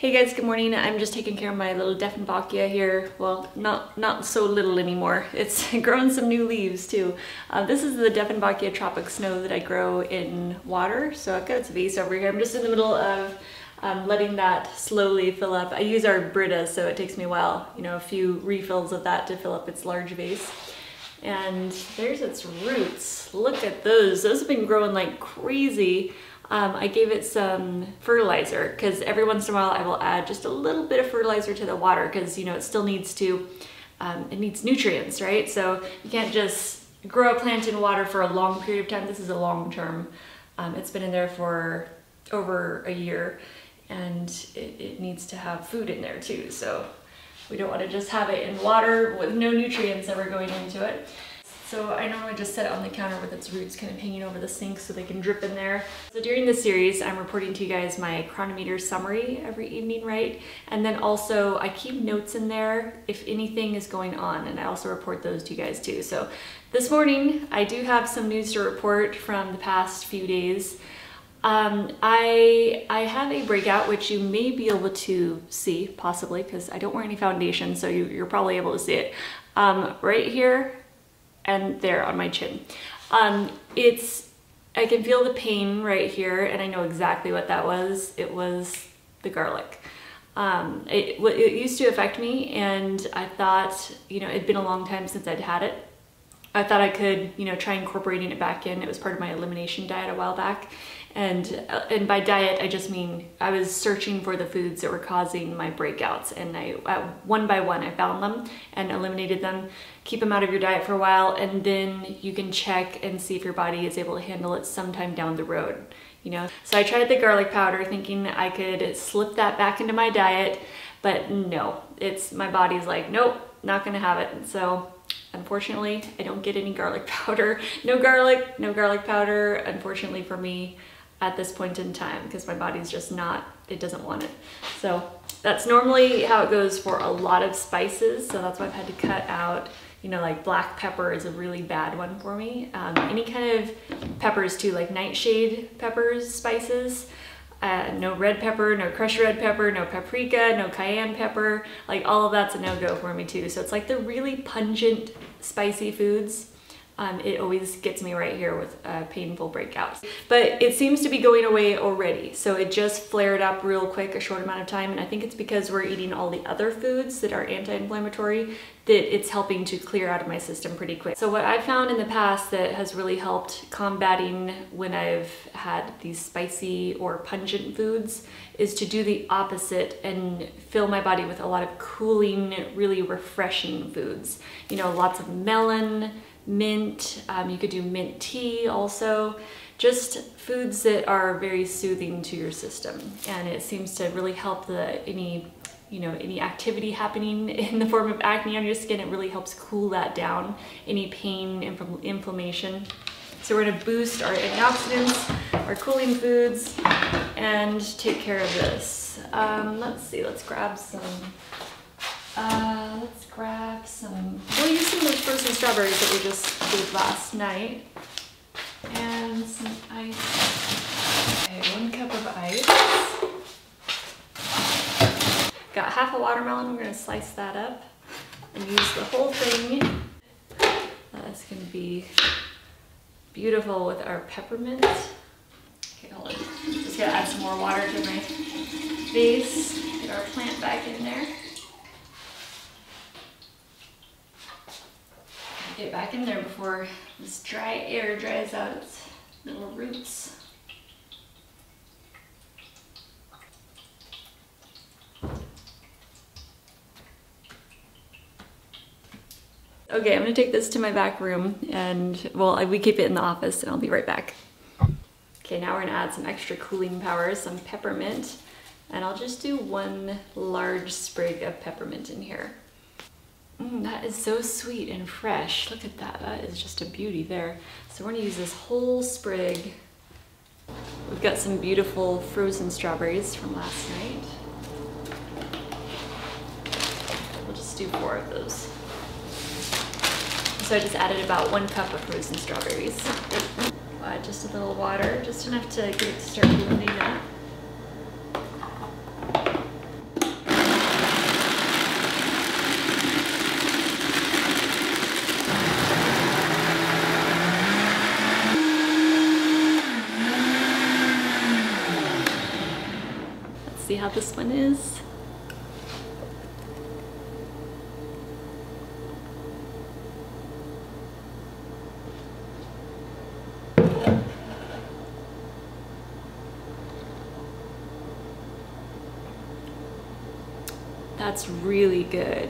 Hey guys, good morning. I'm just taking care of my little Dieffenbachia here. Well, not so little anymore. It's growing some new leaves too. This is the Dieffenbachia tropic snow that I grow in water. So I've got its vase over here. I'm just in the middle of letting that slowly fill up. I use our Brita, so it takes me a while, a few refills of that to fill up its large vase. And there's its roots. Look at those. Those have been growing like crazy. I gave it some fertilizer because every once in a while I will add just a little bit of fertilizer to the water because it still needs to, it needs nutrients, right? So you can't just grow a plant in water for a long period of time. This is a long term. It's been in there for over a year and it needs to have food in there too. So we don't want to just have it in water with no nutrients ever going into it. So I normally just set it on the counter with its roots kind of hanging over the sink so they can drip in there. So during this series, I'm reporting to you guys my chronometer summary every evening, right? And then also I keep notes in there if anything is going on, and I also report those to you guys too. So this morning, I do have some news to report from the past few days. I have a breakout, which you may be able to see, possibly, because I don't wear any foundation, so you're probably able to see it. Right here, and there on my chin. I can feel the pain right here, and I know exactly what that was. It was the garlic. It used to affect me, and I thought, it'd been a long time since I'd had it. I thought I could, try incorporating it back in. It was part of my elimination diet a while back. And by diet, I just mean I was searching for the foods that were causing my breakouts, and one by one I found them and eliminated them. Keep them out of your diet for a while, and then you can check and see if your body is able to handle it sometime down the road. So I tried the garlic powder thinking I could slip that back into my diet, but no, my body's like, nope, not gonna have it. So unfortunately, I don't get any garlic powder. No garlic powder, unfortunately for me at this point in time, because my body's just it doesn't want it. So that's normally how it goes for a lot of spices. So that's why I've had to cut out, like black pepper is a really bad one for me. Any kind of peppers too, like nightshade peppers, spices. No red pepper, no crushed red pepper, no paprika, no cayenne pepper, like all of that's a no-go for me too. So it's like the really pungent, spicy foods. It always gets me right here with painful breakouts. But it seems to be going away already. So it just flared up real quick, a short amount of time. And I think it's because we're eating all the other foods that are anti-inflammatory that it's helping to clear out of my system pretty quick. So what I've found in the past that has really helped combating when I've had these spicy or pungent foods is to do the opposite and fill my body with a lot of cooling, really refreshing foods. Lots of melon, mint, you could do mint tea also, just foods that are very soothing to your system. And it seems to really help any activity happening in the form of acne on your skin. It really helps cool that down, any pain, inflammation. So we're gonna boost our antioxidants, our cooling foods, and take care of this. Let's see, let's grab some, we'll use some of those frozen strawberries that we just did last night. And some ice. Okay, 1 cup of ice. Got half a watermelon, we're gonna slice that up and use the whole thing. That's gonna be beautiful with our peppermint. Okay, hold on. Just gotta add some more water to my vase. Get our plant back in there. Get back in there before this dry air dries out its little roots. Okay, I'm gonna take this to my back room and, well, we keep it in the office and I'll be right back. Okay, now we're gonna add some extra cooling power, some peppermint, and I'll just do 1 large sprig of peppermint in here. That is so sweet and fresh. Look at that, that is just a beauty there. So we're gonna use this whole sprig. We've got some beautiful frozen strawberries from last night. We'll just do 4 of those. So I just added about 1 cup of frozen strawberries. Add just a little water, just enough to get it to start blending up. see how this one is. That's really good.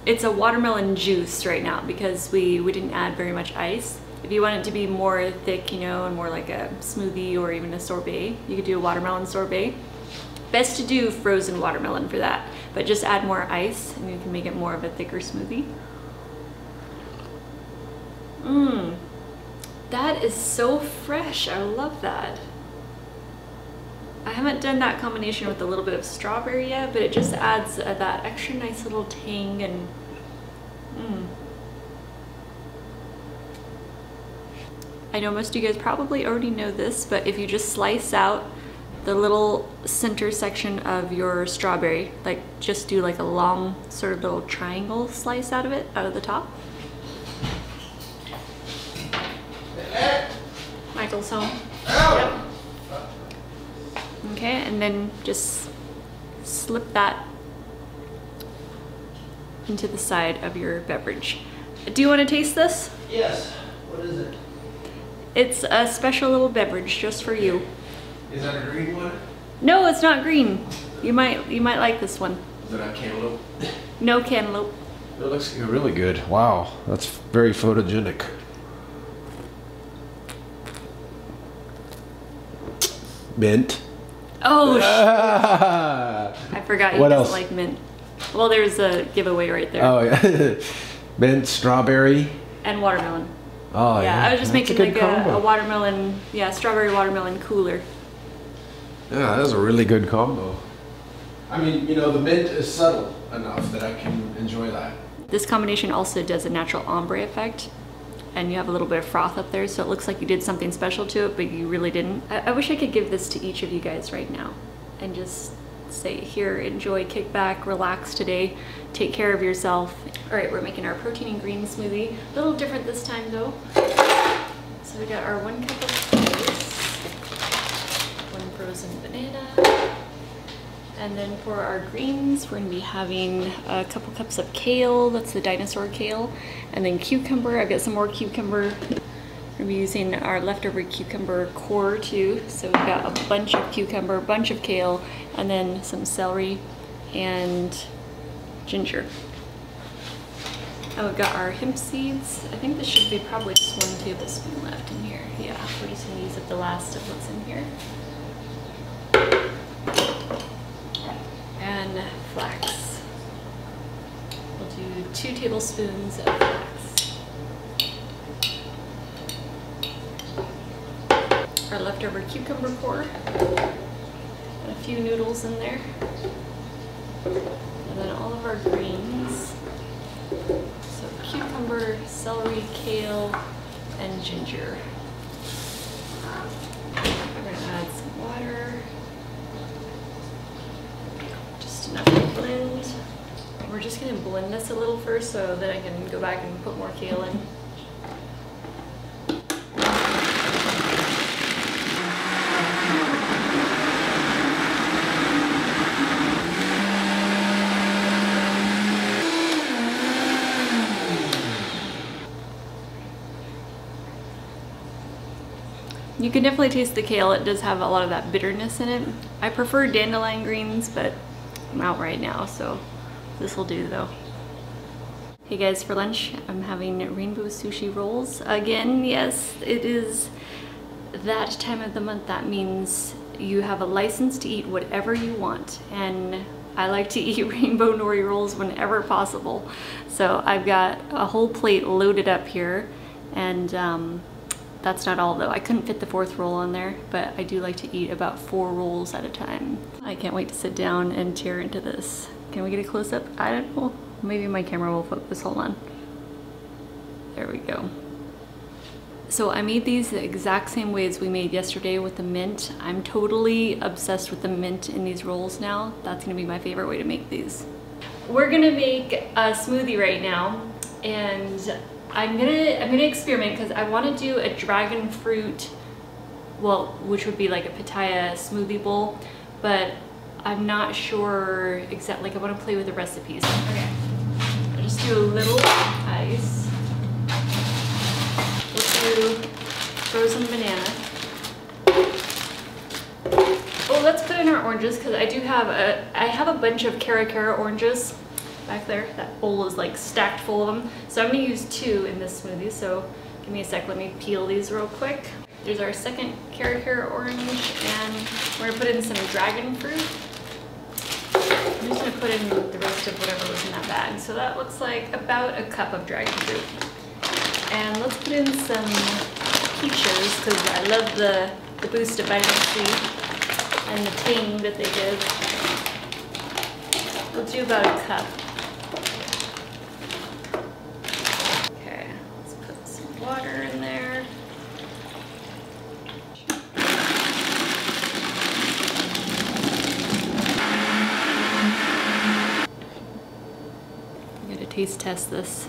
It's a watermelon juice right now because we didn't add very much ice. If you want it to be more thick, you know, and more like a smoothie or even a sorbet, you could do a watermelon sorbet. Best to do frozen watermelon for that, but just add more ice and you can make it more of a thicker smoothie. Mmm, that is so fresh. I love that. I haven't done that combination with a little bit of strawberry yet, but it just adds that extra nice little tang and I know most of you guys probably already know this, but if you just slice out the little center section of your strawberry, like just do like a long sort of little triangle slice out of it, out of the top. Michael's home. Yep. Okay, and then just slip that into the side of your beverage. Do you want to taste this? Yes. What is it? It's a special little beverage just for you. Is that a green one? No, it's not green. You might like this one. Is it a cantaloupe? No cantaloupe. It looks really good. Wow, that's very photogenic. Mint. Oh, I forgot you What don't else? like mint. Well, there's a giveaway right there. Oh yeah, mint, strawberry, and watermelon. Oh Yeah, yeah. I was just That's making like a combo. watermelon, yeah, strawberry watermelon cooler. Yeah, that's a really good combo. I mean, you know, the mint is subtle enough that I can enjoy that. This combination also does a natural ombre effect, and you have a little bit of froth up there, so it looks like you did something special to it, but you really didn't. I wish I could give this to each of you guys right now and just say, here, enjoy, kick back, relax today, take care of yourself. All right, we're making our protein and green smoothie. A little different this time though. So we got our 1 cup of rice, 1 frozen banana, and then for our greens, we're gonna be having a couple cups of kale, that's the dinosaur kale, and then cucumber. I've got some more cucumber. We're gonna be using our leftover cucumber core too. So we've got a bunch of cucumber, a bunch of kale, and then some celery and ginger. And we've got our hemp seeds. I think this should be probably just 1 tablespoon left in here. Yeah, we're just gonna use up the last of what's in here. And flax. We'll do 2 tablespoons of flax. Our leftover cucumber core. And a few noodles in there. And then all of our greens. So cucumber, celery, kale, and ginger. We're gonna add some water. Enough to blend. We're just going to blend this a little first so that I can go back and put more kale in. You can definitely taste the kale. It does have a lot of that bitterness in it. I prefer dandelion greens, but I'm out right now, so this will do though. Hey guys, for lunch I'm having rainbow sushi rolls again. Yes, it is that time of the month. That means you have a license to eat whatever you want, and I like to eat rainbow nori rolls whenever possible. So I've got a whole plate loaded up here, and that's not all though. I couldn't fit the 4th roll on there, but I do like to eat about 4 rolls at a time. I can't wait to sit down and tear into this. Can we get a close-up? I don't know. Maybe my camera will focus. Hold on. There we go. So I made these the exact same way as we made yesterday with the mint. I'm totally obsessed with the mint in these rolls now. That's gonna be my favorite way to make these. We're gonna make a smoothie right now, and I'm gonna experiment because I want to do a dragon fruit, well, which would be like a pitaya smoothie bowl, but I'm not sure exactly, like I want to play with the recipes. Okay, I'll just do a little ice. We'll do frozen banana. Oh, let's put in our oranges because I have a bunch of Cara oranges back there. That bowl is like stacked full of them. So I'm gonna use 2 in this smoothie. So give me a sec, let me peel these real quick. There's our second Cara orange, and we're gonna put in some dragon fruit. I'm just gonna put in the rest of whatever was in that bag. So that looks like about a cup of dragon fruit. And let's put in some peaches because I love the boost of vitamin C and the tang that they give. We'll do about a cup. Okay, let's put some water in there. I'm gonna taste test this.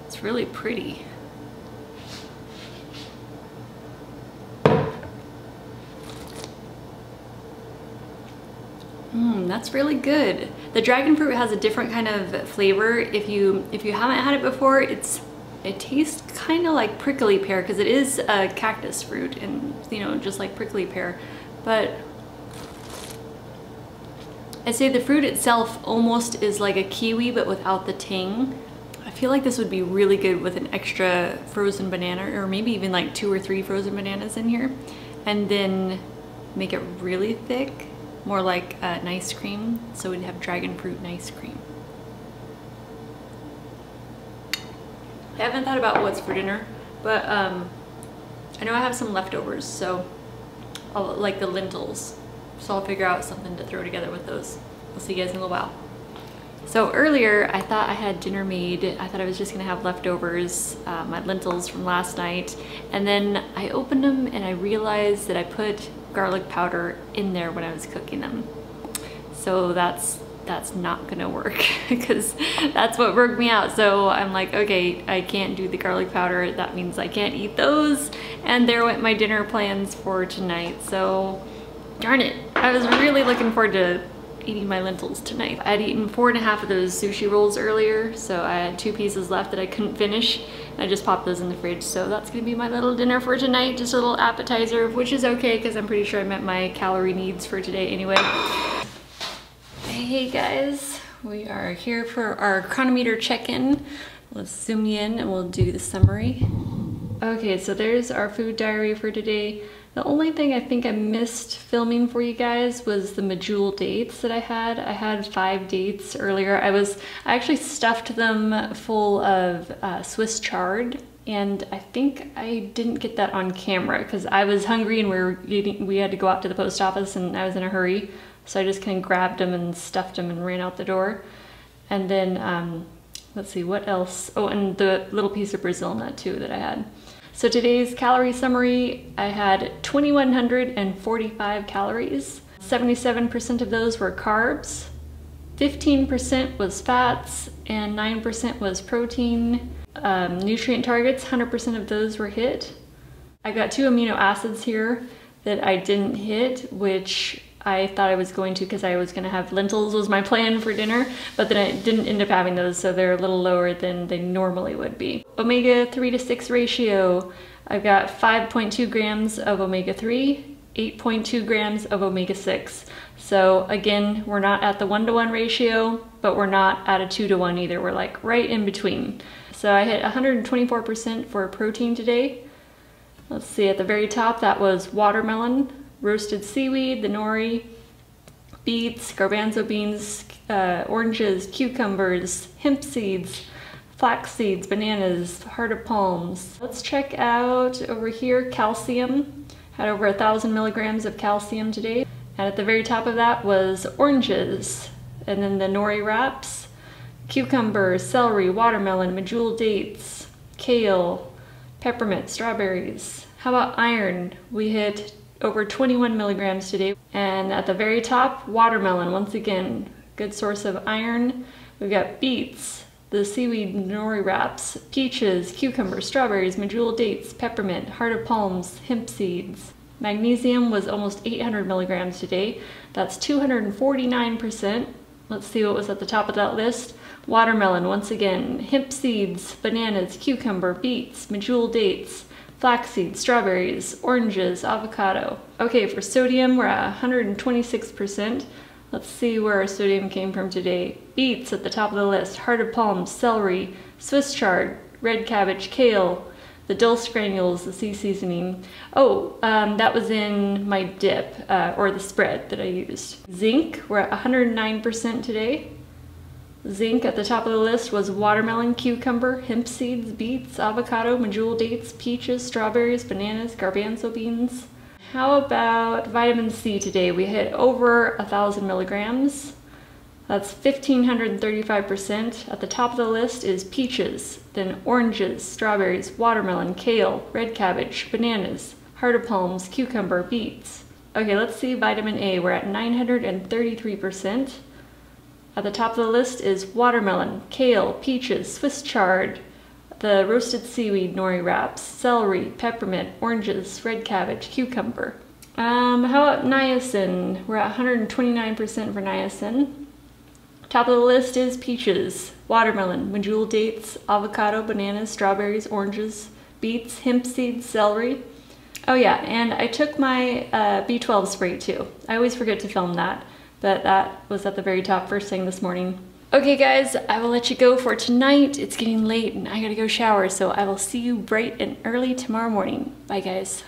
It's really pretty. That's really good. The dragon fruit has a different kind of flavor. If you haven't had it before, it tastes kind of like prickly pear because it is a cactus fruit, and you know, just like prickly pear. But I'd say the fruit itself almost is like a kiwi but without the tang. I feel like this would be really good with an extra frozen banana, or maybe even like 2 or 3 frozen bananas in here, and then make it really thick. More like an ice cream, so we'd have dragon fruit and ice cream. I haven't thought about what's for dinner, but I know I have some leftovers, so I'll like the lentils. So I'll figure out something to throw together with those. I'll see you guys in a little while. So earlier I thought I had dinner made. I thought I was just gonna have leftovers, my lentils from last night, and then I opened them and I realized that I put garlic powder in there when I was cooking them. So that's not gonna work because that's what broke me out. So I'm like, okay, I can't do the garlic powder. That means I can't eat those. And there went my dinner plans for tonight. So darn it. I was really looking forward to eating my lentils tonight. I had eaten 4.5 of those sushi rolls earlier, so I had 2 pieces left that I couldn't finish. I just popped those in the fridge, so that's gonna be my little dinner for tonight, just a little appetizer, which is okay because I'm pretty sure I met my calorie needs for today anyway. Hey guys, we are here for our chronometer check-in. Let's zoom in and we'll do the summary. Okay, so there's our food diary for today. The only thing I think I missed filming for you guys was the medjool dates that I had. I had 5 dates earlier. I actually stuffed them full of Swiss chard, and I think I didn't get that on camera because I was hungry and we had to go out to the post office and I was in a hurry. So I just kind of grabbed them and stuffed them and ran out the door. And then, let's see, what else? Oh, and the little piece of Brazil nut too that I had. So today's calorie summary, I had 2,145 calories. 77% of those were carbs, 15% was fats, and 9% was protein. Nutrient targets, 100% of those were hit. I got 2 amino acids here that I didn't hit, which I thought I was going to because I was going to have lentils was my plan for dinner, but then I didn't end up having those, so they're a little lower than they normally would be. Omega 3 to 6 ratio, I've got 5.2 grams of omega 3, 8.2 grams of omega 6. So again, we're not at the 1-to-1 ratio, but we're not at a 2-to-1 either. We're like right in between. So I hit 124% for protein today. Let's see, at the very top, that was watermelon, roasted seaweed, the nori, beets, garbanzo beans, oranges, cucumbers, hemp seeds, flax seeds, bananas, heart of palms. Let's check out over here, calcium. Had over 1,000 milligrams of calcium today. And at the very top of that was oranges, and then the nori wraps, cucumber, celery, watermelon, medjool dates, kale, peppermint, strawberries. How about iron? We hit over 21 milligrams today. And at the very top, watermelon, once again, good source of iron. We've got beets, the seaweed nori wraps, peaches, cucumbers, strawberries, medjool dates, peppermint, heart of palms, hemp seeds. Magnesium was almost 800 milligrams today. That's 249%. Let's see what was at the top of that list. Watermelon, once again, hemp seeds, bananas, cucumber, beets, medjool dates, flax seeds, strawberries, oranges, avocado. Okay, for sodium, we're at 126%. Let's see where our sodium came from today. Beets at the top of the list, heart of palms, celery, Swiss chard, red cabbage, kale, the dulse granules, the sea seasoning. Oh, that was in my dip, or the spread that I used. Zinc, we're at 109% today. Zinc at the top of the list was watermelon, cucumber, hemp seeds, beets, avocado, medjool dates, peaches, strawberries, bananas, garbanzo beans. How about vitamin C today? We hit over 1,000 milligrams. That's 1,535%. At the top of the list is peaches, then oranges, strawberries, watermelon, kale, red cabbage, bananas, heart of palms, cucumber, beets. Okay, let's see vitamin A. We're at 933%. At the top of the list is watermelon, kale, peaches, Swiss chard, the roasted seaweed nori wraps, celery, peppermint, oranges, red cabbage, cucumber. How about niacin? We're at 129% for niacin. Top of the list is peaches, watermelon, medjool dates, avocado, bananas, strawberries, oranges, beets, hemp seeds, celery. Oh yeah, and I took my B12 spray too. I always forget to film that, but that was at the very top first thing this morning. Okay guys, I will let you go for tonight. It's getting late and I gotta go shower, so I will see you bright and early tomorrow morning. Bye guys.